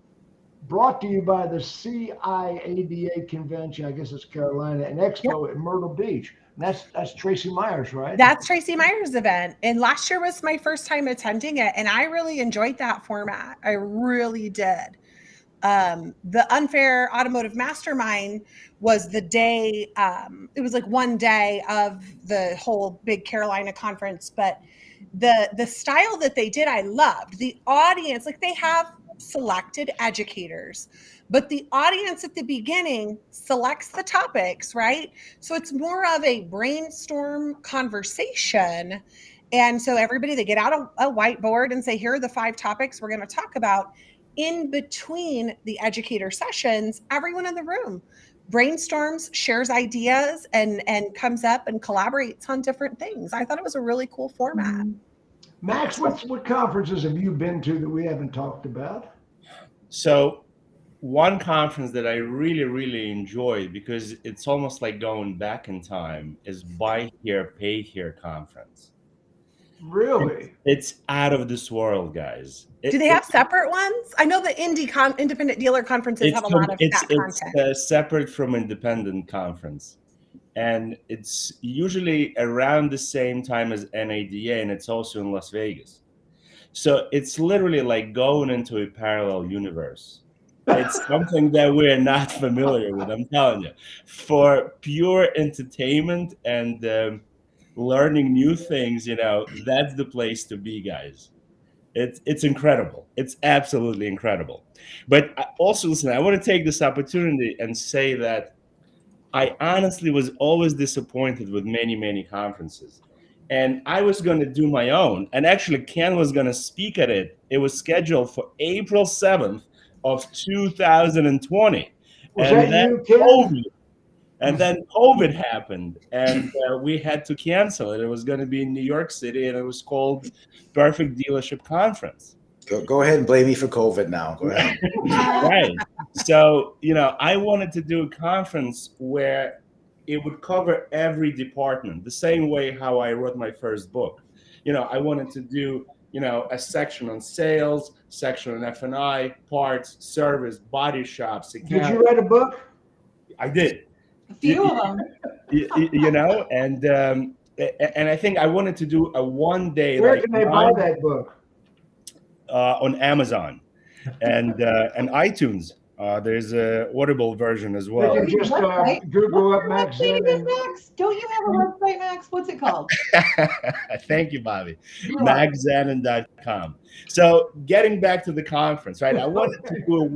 brought to you by the CIADA convention. I guess it's Carolina, and Expo at Myrtle Beach. And that's Tracy Myers, right? That's Tracy Myers' event. And last year was my first time attending it. And I really enjoyed that format. I really did. The Unfair Automotive Mastermind was the day, it was like one day of the whole big Carolina conference, but the style that they did, I loved. The audience, like they have selected educators, but the audience at the beginning selects the topics, right? So it's more of a brainstorm conversation. And so everybody, they get out a whiteboard and say, here are the 5 topics we're going to talk about. In between the educator sessions, everyone in the room brainstorms, shares ideas, and comes up and collaborates on different things. I thought it was a really cool format. Max, what conferences have you been to that we haven't talked about? So one conference that I really, really enjoy, because it's almost like going back in time, is Buy Here, Pay Here conference. Really? It's out of this world, guys. Do they have separate ones? I know the independent dealer conferences have a lot of that content. It's separate from independent conference. And it's usually around the same time as NADA, and it's also in Las Vegas. So it's literally like going into a parallel universe. It's something that we're not familiar with, I'm telling you. For pure entertainment and learning new things, that's the place to be, guys. It's incredible. It's absolutely incredible. But also, listen, I want to take this opportunity and say that I honestly was always disappointed with many, many conferences. And I was going to do my own. And actually, Ken was going to speak at it. It was scheduled for April 7th of 2020. And then COVID happened, and we had to cancel it. It was going to be in New York City, and it was called Perfect Dealership Conference. Go ahead and blame me for COVID now. Go ahead. Right. So, I wanted to do a conference where it would cover every department, the same way how I wrote my first book. I wanted to do, a section on sales, section on F&I, parts, service, body shops. Did you write a book? I did. A few of them. And I think I wanted to do a one-day. Where can they buy that book? On Amazon and iTunes. There's a Audible version as well. They can just Google up Max Zanan. Max, don't you have a website, Max? What's it called? Thank you, Bobbie. MaxZanan.com. So getting back to the conference, right? I wanted to do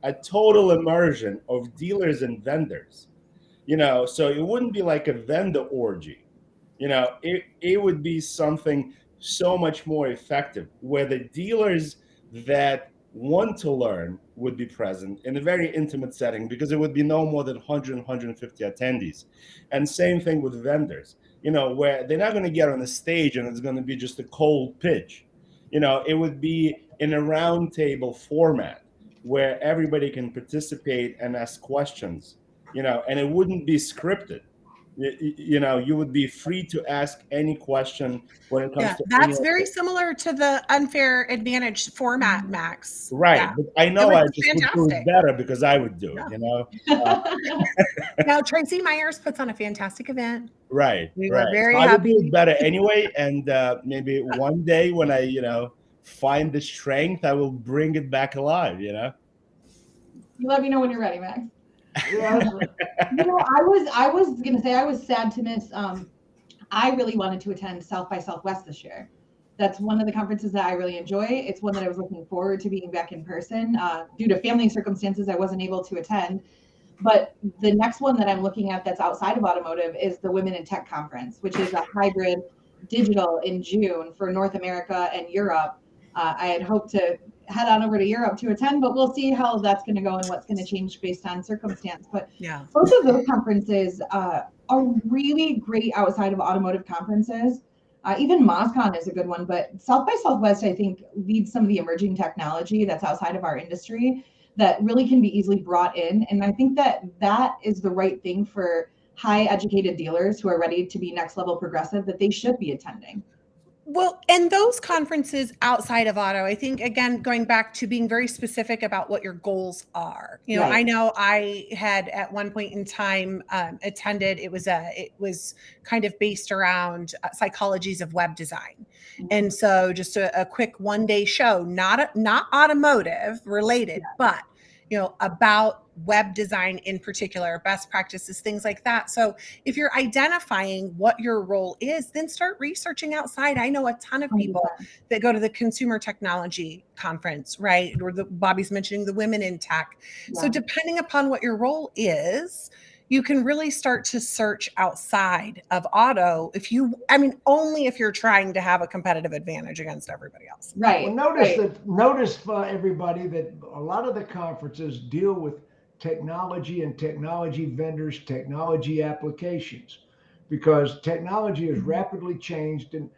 a total immersion of dealers and vendors. So it wouldn't be like a vendor orgy. It would be something so much more effective, where the dealers that want to learn would be present in a very intimate setting, because it would be no more than 100, 150 attendees. And same thing with vendors, where they're not going to get on the stage and it's going to be just a cold pitch. It would be in a round table format where everybody can participate and ask questions, and it wouldn't be scripted. You would be free to ask any question when it comes to. That's very similar to the unfair advantage format, Max. Right. Yeah. But I know I just would do it better because I would do it, Now, Tracy Myers puts on a fantastic event. Right. We were very happy. I would do happy. it better anyway. And maybe one day when I, find the strength, I will bring it back alive, You let me know when you're ready, Max. Yeah. I was gonna say I was sad to miss. I really wanted to attend South by Southwest this year. That's one of the conferences that I really enjoy. It's one that I was looking forward to being back in person. Due to family circumstances, I wasn't able to attend. But the next one that I'm looking at that's outside of automotive is the Women in Tech Conference, which is a hybrid digital in June for North America and Europe. I had hoped to head on over to Europe to attend, but we'll see how that's going to go and what's going to change based on circumstance. But both of those conferences are really great outside of automotive conferences. Even MozCon is a good one, but South by Southwest, I think, leads some of the emerging technology that's outside of our industry that really can be easily brought in. And I think that is the right thing for high educated dealers who are ready to be next level progressive, that they should be attending. Well, and those conferences outside of auto, I think, again, going back to being very specific about what your goals are. Right. I know I had at one point in time attended, it was kind of based around psychologies of web design. Mm-hmm. And so just a quick one-day show, not automotive related, but about web design in particular, best practices, things like that. So if you're identifying what your role is, then start researching outside. I know a ton of people that go to the consumer technology conference, right? Or Bobbie's mentioning the women in tech. Yeah. So depending upon what your role is, you can really start to search outside of auto only if you're trying to have a competitive advantage against everybody else. Right. Well, notice everybody that a lot of the conferences deal with technology and technology vendors, technology applications, because technology has rapidly changed. And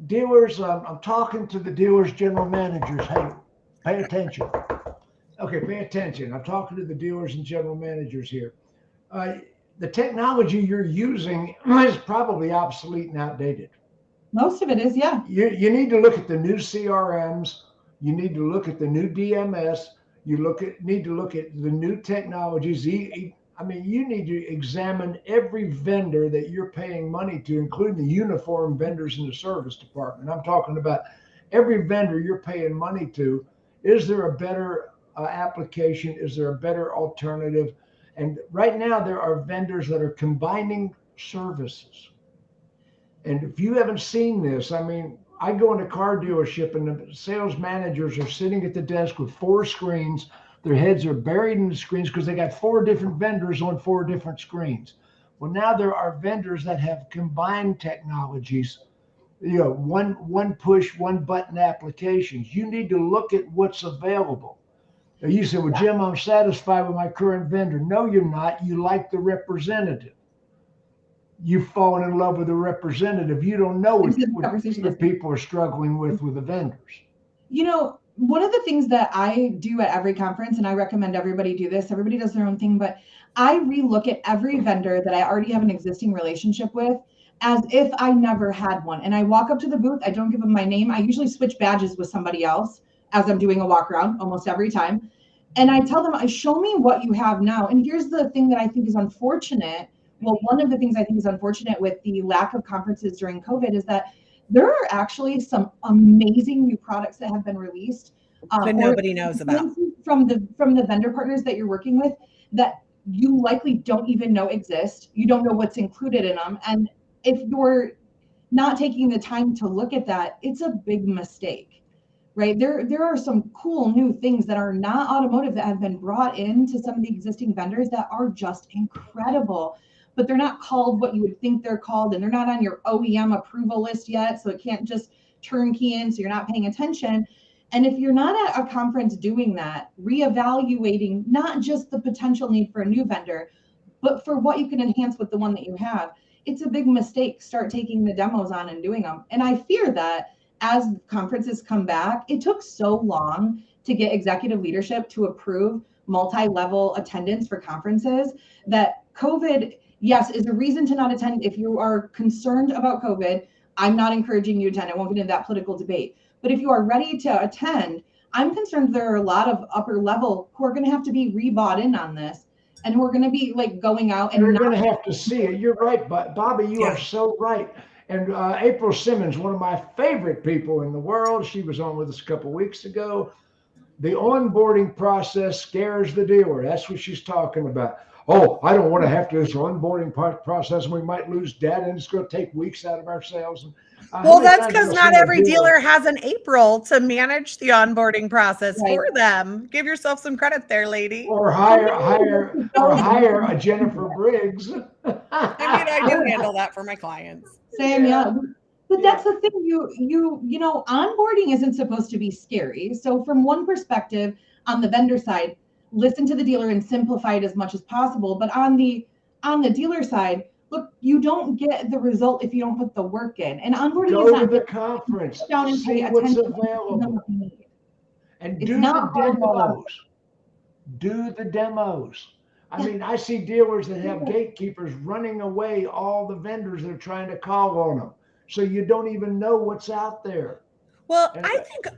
dealers, I'm talking to the dealers' general managers. Hey, pay attention. Okay, pay attention. I'm talking to the dealers and general managers here. The technology you're using is probably obsolete and outdated. Most of it is, yeah. You need to look at the new CRMs. You need to look at the new DMS. Need to look at the new technologies. You need to examine every vendor that you're paying money to, including the uniform vendors in the service department. I'm talking about every vendor you're paying money to. Is there a better application? Is there a better alternative? And right now there are vendors that are combining services. And if you haven't seen this, I go in a car dealership and the sales managers are sitting at the desk with 4 screens. Their heads are buried in the screens because they got 4 different vendors on 4 different screens. Well, now there are vendors that have combined technologies, one push, one button applications. You need to look at what's available. Now you say, well, Jim, I'm satisfied with my current vendor. No, you're not. You like the representative. You've fallen in love with the representative. You don't know what people are struggling with the vendors. One of the things that I do at every conference, and I recommend everybody do this, everybody does their own thing, but I relook at every vendor that I already have an existing relationship with as if I never had one. And I walk up to the booth, I don't give them my name. I usually switch badges with somebody else as I'm doing a walk around almost every time. And I tell them, show me what you have now. And here's the thing that I think is unfortunate. Well, one of the things I think is unfortunate with the lack of conferences during COVID is that there are actually some amazing new products that have been released that nobody knows about from the vendor partners that you're working with that you likely don't even know exist. You don't know what's included in them. And if you're not taking the time to look at that, it's a big mistake. Right. There are some cool new things that are not automotive that have been brought into some of the existing vendors that are just incredible, but they're not called what you would think they're called, and they're not on your OEM approval list yet. So it can't just turnkey in. So you're not paying attention. And if you're not at a conference doing that, reevaluating not just the potential need for a new vendor, but for what you can enhance with the one that you have, it's a big mistake. Start taking the demos on and doing them. And I fear that as conferences come back, it took so long to get executive leadership to approve multi-level attendance for conferences that COVID, yes, is a reason to not attend. If you are concerned about COVID, I'm not encouraging you to attend. I won't get into that political debate. But if you are ready to attend, I'm concerned there are a lot of upper level who are going to have to be rebought in on this and who are going to be going out and you're going to have to see it. You're right, Bobbie, you are so right. And April Simmons, one of my favorite people in the world, she was on with us a couple of weeks ago. The onboarding process scares the dealer. That's what she's talking about. Oh, I don't want to have to do this onboarding process. We might lose data, and it's going to take weeks out of our sales. Well, that's because not every dealer has an April to manage the onboarding process for them. Give yourself some credit there, lady. Or hire a Jennifer Briggs. I do handle that for my clients. Same, yeah. But that's the thing. Onboarding isn't supposed to be scary. So from one perspective, on the vendor side, listen to the dealer and simplify it as much as possible. But on the dealer side, look, you don't get the result if you don't put the work in. And onboarding is not go to the conference, down and see what's available, and do the demos. Do the demos. I see dealers that have gatekeepers running away all the vendors that are trying to call on them. So you don't even know what's out there. Well, And,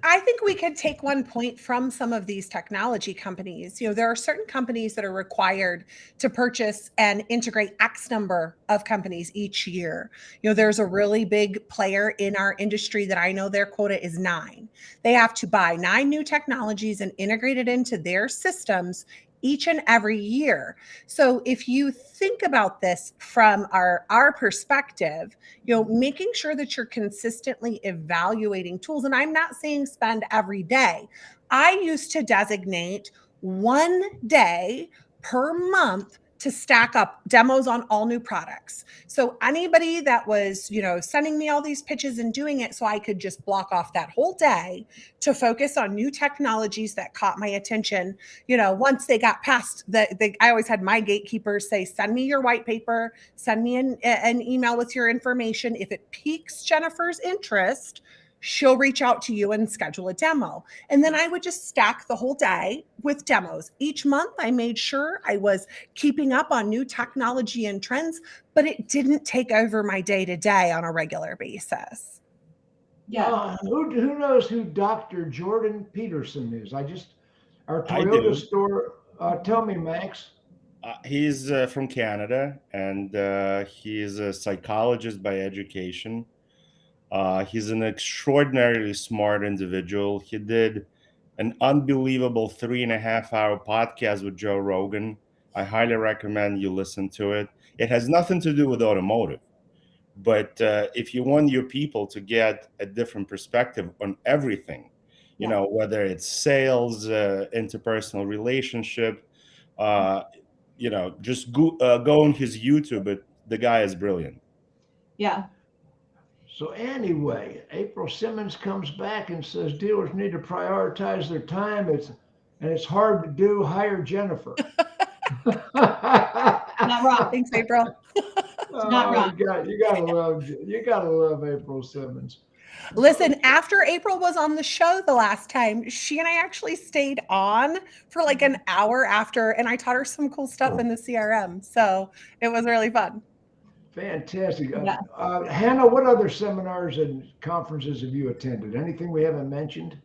I think we could take one point from some of these technology companies. You know, there are certain companies that are required to purchase and integrate X number of companies each year. You know, there's a really big player in our industry that I know their quota is 9. They have to buy 9 new technologies and integrate it into their systems each and every year. So if you think about this from our perspective, you know, making sure that you're consistently evaluating tools. And I'm not saying spend every day. I used to designate 1 day per month to stack up demos on all new products. So anybody that was, you know, sending me all these pitches and doing it, so I could just block off that whole day to focus on new technologies that caught my attention. You know, once they got past I always had my gatekeepers say, send me your white paper, send me an email with your information. If it piques Jennifer's interest, she'll reach out to you and schedule a demo. And then I would just stack the whole day with demos. Each month, I made sure I was keeping up on new technology and trends, but it didn't take over my day to day on a regular basis. Yeah. who knows who Dr. Jordan Peterson is? Our I Toyota do. store. Tell me, Max. He's from Canada, and he's a psychologist by education. He's an extraordinarily smart individual. He did an unbelievable 3.5-hour podcast with Joe Rogan. I highly recommend you listen to it. It has nothing to do with automotive, but if you want your people to get a different perspective on everything, you know, whether it's sales, interpersonal relationship, you know, just go on his YouTube. The guy is brilliant. Yeah. So anyway, April Simmons comes back and says dealers need to prioritize their time. It's hard to do. Hire Jennifer. Not wrong. Thanks, April. Not wrong. You gotta love April Simmons. Listen, after April was on the show the last time, she and I actually stayed on for like an hour after, and I taught her some cool stuff in the CRM. So it was really fun. Fantastic. Yeah. Hannah, what other seminars and conferences have you attended? Anything we haven't mentioned?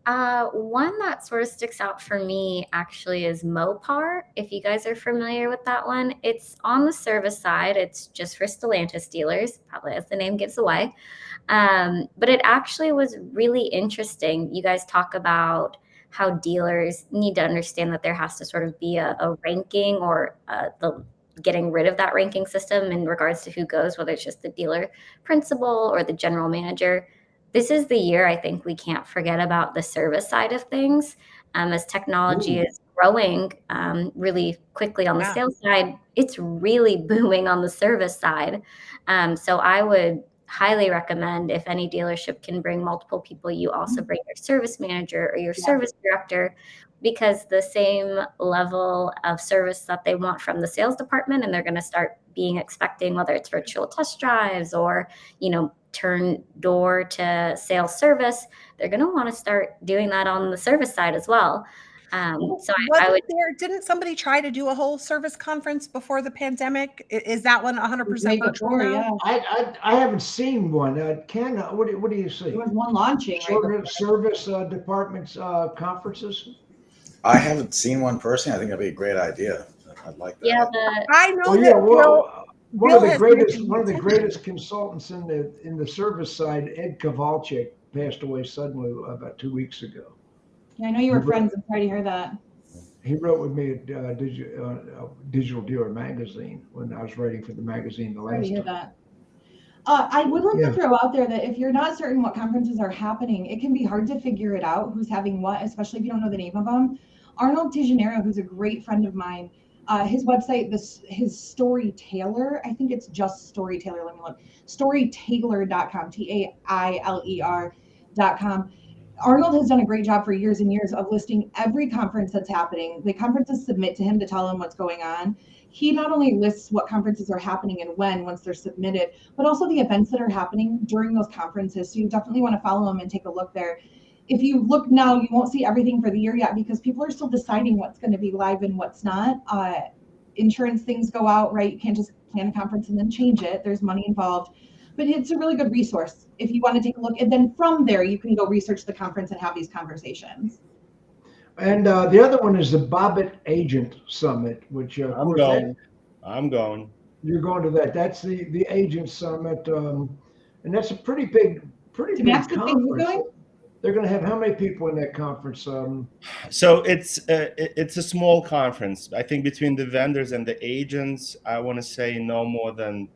One that sort of sticks out for me actually is Mopar. If you guys are familiar with that one, it's on the service side. It's just for Stellantis dealers, probably as the name gives away. But it actually was really interesting. You guys talk about how dealers need to understand that there has to sort of be a ranking or the getting rid of that ranking system in regards to who goes, whether it's just the dealer principal or the general manager. This is the year I think we can't forget about the service side of things. As technology is growing really quickly on the sales side, it's really booming on the service side. So I would highly recommend, if any dealership can bring multiple people, you also bring your service manager or your service director, because the same level of service that they want from the sales department, and they're going to start being expecting, whether it's virtual test drives or, you know, turn door to sales service, they're going to want to start doing that on the service side as well. So I would. Didn't somebody try to do a whole service conference before the pandemic? Is that one 100% virtual now? Yeah. I haven't seen one. Ken, what do you see? There was one launching. Service departments conferences. I haven't seen one personally. I think that'd be a great idea. I'd like that. Yeah, I know one of the greatest consultants in the service side, Ed Kowalczyk, passed away suddenly about 2 weeks ago. Yeah, I know you were friends. I'm sorry to hear that. He wrote with me at Digital Dealer magazine when I was writing for the magazine the last Sorry to hear time. that. I would like to throw out there that if you're not certain what conferences are happening, it can be hard to figure it out who's having what, especially if you don't know the name of them. Arnold Tijanero, who's a great friend of mine, his website, his Storytailor, I think it's just Storytailor, let me look, storytailor.com, TAILER.com. Arnold has done a great job for years and years of listing every conference that's happening. The conferences submit to him to tell him what's going on. He not only lists what conferences are happening and when, once they're submitted, but also the events that are happening during those conferences. So you definitely want to follow him and take a look there. If you look now, you won't see everything for the year yet because people are still deciding what's going to be live and what's not. Insurance things go out, right? You can't just plan a conference and then change it. There's money involved. But it's a really good resource if you want to take a look. And then from there, you can go research the conference and have these conversations. And the other one is the Bobbitt Agent Summit, which of I'm course going. I'm going. you're going to that. That's the Agent Summit, and that's a pretty big Do Max think you're conference. going? They're going to have how many people in that conference? So it's a small conference. I think between the vendors and the agents, I want to say no more than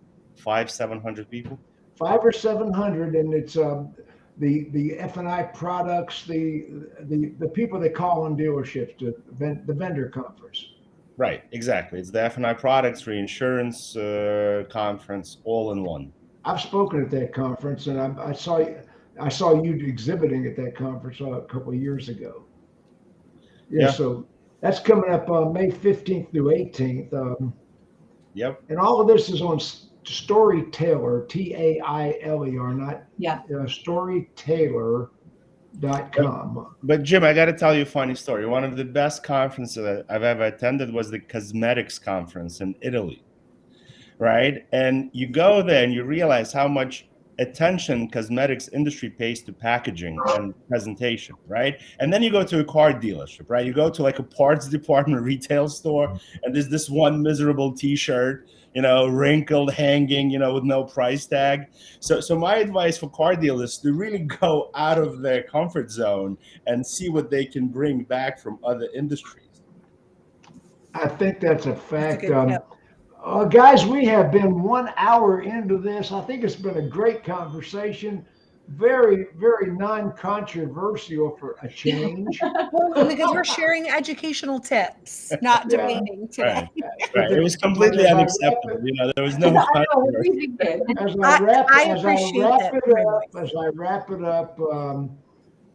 500-700 people. 500 or 700, and it's the F&I products, the people they call on dealerships, the vendor conference. Right, exactly. It's the F&I products reinsurance conference all in one. I've spoken at that conference, and I saw you exhibiting at that conference a couple of years ago. Yeah. So that's coming up May 15th through 18th. Yep. And all of this is on Storytailor, Tailer, not Storytailor.com. But Jim, I got to tell you a funny story. One of the best conferences that I've ever attended was the Cosmetics Conference in Italy, right? And you go there and you realize how much attention cosmetics industry pays to packaging and presentation, right? And then you go to a car dealership, right? You go to like a parts department retail store, and there's this one miserable t-shirt, wrinkled, hanging, with no price tag. So my advice for car dealers is to really go out of their comfort zone and see what they can bring back from other industries. I think that's a fact. That's a good tip. Guys, we have been 1 hour into this. I think it's been a great conversation. Very, very non-controversial for a change. Well, because we're sharing educational tips, not debating today. Right. It was completely unacceptable. There was no controversy. As I wrap it up,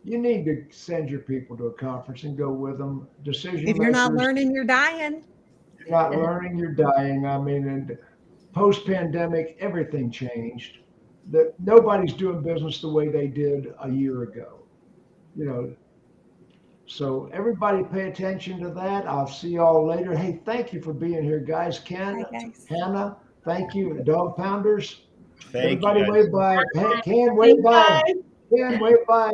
you need to send your people to a conference and go with them. Decision If you're not makers. learning, you're dying. You're not learning, you're dying. I mean, and post-pandemic, everything changed. That nobody's doing business the way they did a year ago. So everybody pay attention to that. I'll see y'all later. Hey, thank you for being here, guys. Ken, Hi, guys. Hannah, thank you. Dawg Pounders. Thank Everybody you. wave by. Ken, wave by. Ken, wave by.